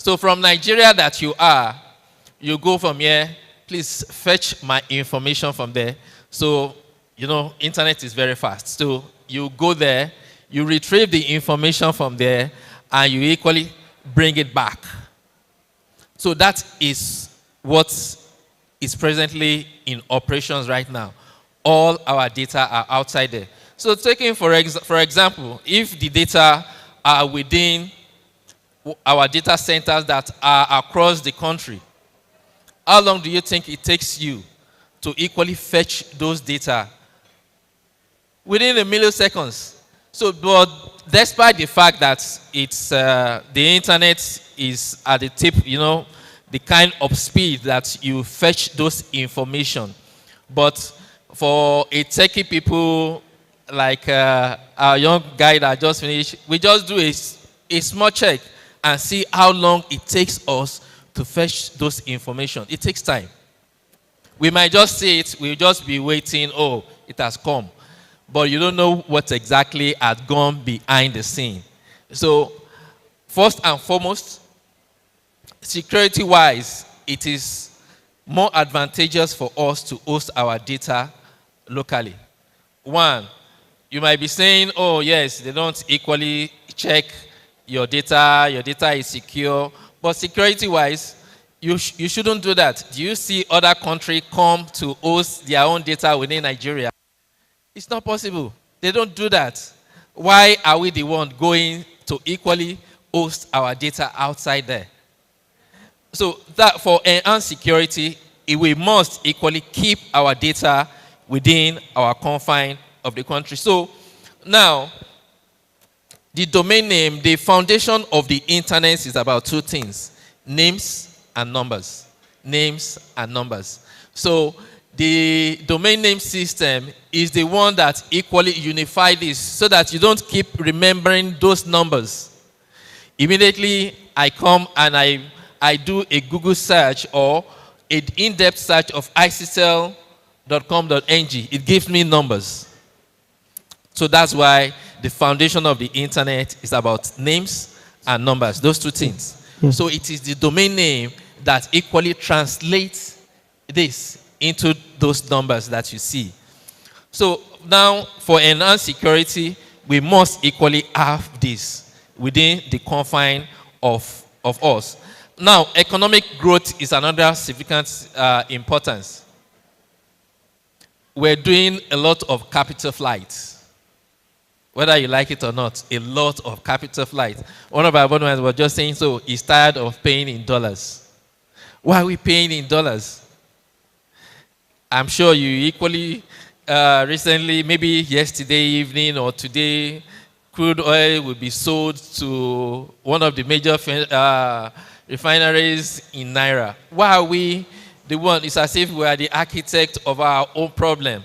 So from Nigeria that you are, you go from here, please fetch my information from there. So, internet is very fast. So you go there, you retrieve the information from there, and you equally bring it back. So that is what is presently in operations right now. All our data are outside there. So taking for example, if the data are within our data centers that are across the country, how long do you think it takes you to equally fetch those data? Within a milliseconds. So, but despite the fact that it's the internet is at the tip, the kind of speed that you fetch those information. But for a techie people like our young guy that just finished, we just do a small check and see how long it takes us to fetch those information. It takes time. We might just see it, we'll just be waiting, oh, it has come. But you don't know what exactly has gone behind the scene. So, first and foremost, security-wise, it is more advantageous for us to host our data locally. One, you might be saying, oh yes, they don't equally check your data is secure. But security-wise, you shouldn't do that. Do you see other countries come to host their own data within Nigeria? It's not possible. They don't do that. Why are we the one going to equally host our data outside there? So that for enhanced security, we must equally keep our data within our confine of the country. So now, the domain name, the foundation of the internet is about two things: names and numbers. Names and numbers. So the domain name system is the one that equally unifies this so that you don't keep remembering those numbers. Immediately, I come and I do a Google search or an in-depth search of ictel.com.ng. It gives me numbers. So that's why the foundation of the internet is about names and numbers, those two things. Yes. So it is the domain name that equally translates this into those numbers that you see. So now, for enhanced security, we must equally have this within the confine of us. Now, economic growth is another significant importance. We're doing a lot of capital flights. Whether you like it or not, a lot of capital flights. One of our abonnents was just saying, so he's tired of paying in dollars. Why are we paying in dollars? I'm sure you equally recently, maybe yesterday evening or today, crude oil will be sold to one of the major refineries in Naira. Why are we the one? It's as if we are the architect of our own problem.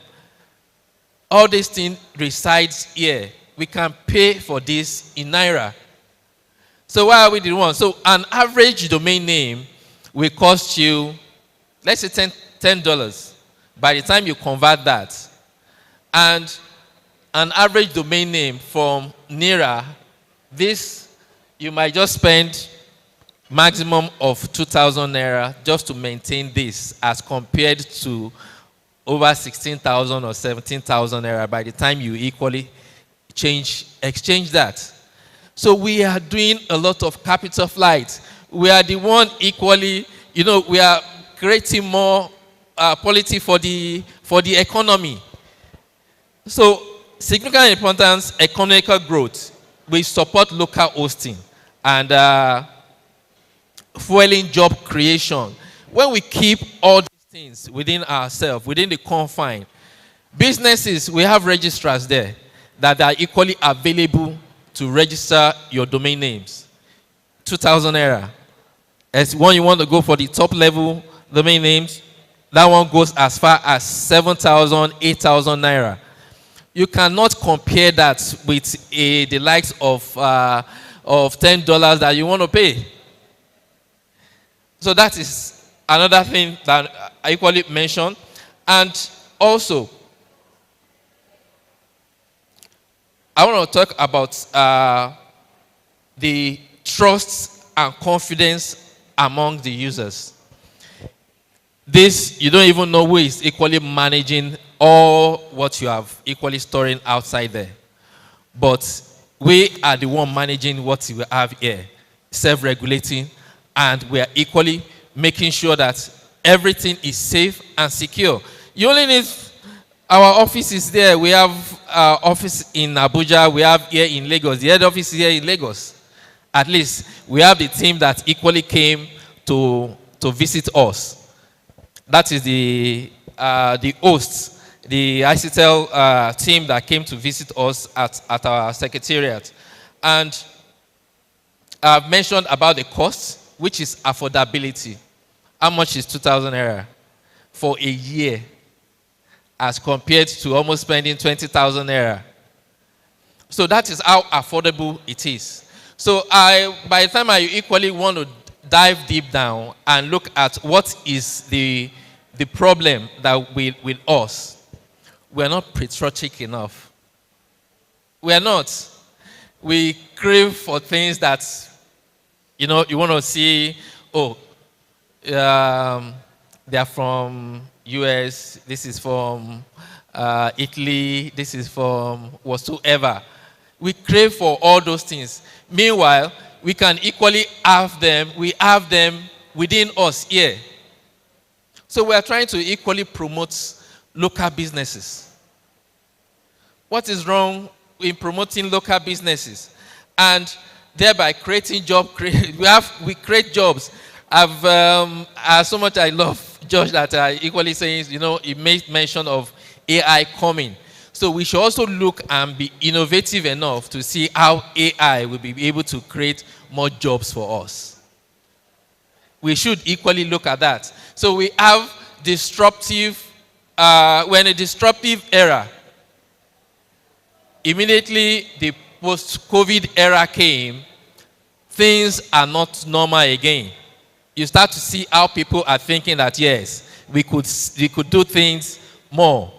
All these things resides here. We can pay for this in Naira. So why are we the one? So an average domain name will cost you, let's say $10. By the time you convert that, and an average domain name from Naira, this you might just spend maximum of 2,000 Naira just to maintain this, as compared to over 16,000 or 17,000 Naira by the time you equally exchange that. So we are doing a lot of capital flights. We are the one equally, we are creating more quality for the economy. So significant importance, economical growth. We support local hosting and fueling job creation. When we keep all these things within ourselves, within the confine, businesses, we have registrars there that are equally available to register your domain names. 2,000 Naira. As one you want to go for the top level domain names, that one goes as far as 7,000, 8,000 Naira. You cannot compare that with the likes of $10 that you want to pay. So that is another thing that I equally mentioned. And also, I want to talk about the trust and confidence among the users. This, you don't even know who is equally managing all what you have equally storing outside there. But we are the one managing what we have here, self-regulating, and we are equally making sure that everything is safe and secure. You only need our office is there. We have our office in Abuja. We have here in Lagos. The head office is here in Lagos. At least we have the team that equally came to visit us. That is the hosts, the Ictel team that came to visit us at our secretariat. And I've mentioned about the cost, which is affordability. How much is 2,000 naira for a year as compared to almost spending 20,000 naira? So that is how affordable it is. So by the time I equally want to dive deep down and look at what is the problem that with us, we are not patriotic enough. We are not. We crave for things that, you want to see, they are from US, this is from Italy, this is from whatsoever. We crave for all those things. Meanwhile, we can equally have them, we have them within us here. So we are trying to equally promote local businesses. What is wrong in promoting local businesses? And thereby creating jobs, we create jobs. So much I love Josh that I equally saying, he made mention of AI coming. So we should also look and be innovative enough to see how AI will be able to create more jobs for us. We should equally look at that. So we have we're in a disruptive era. Immediately the post-COVID era came, things are not normal again. You start to see how people are thinking that, yes, we could do things more.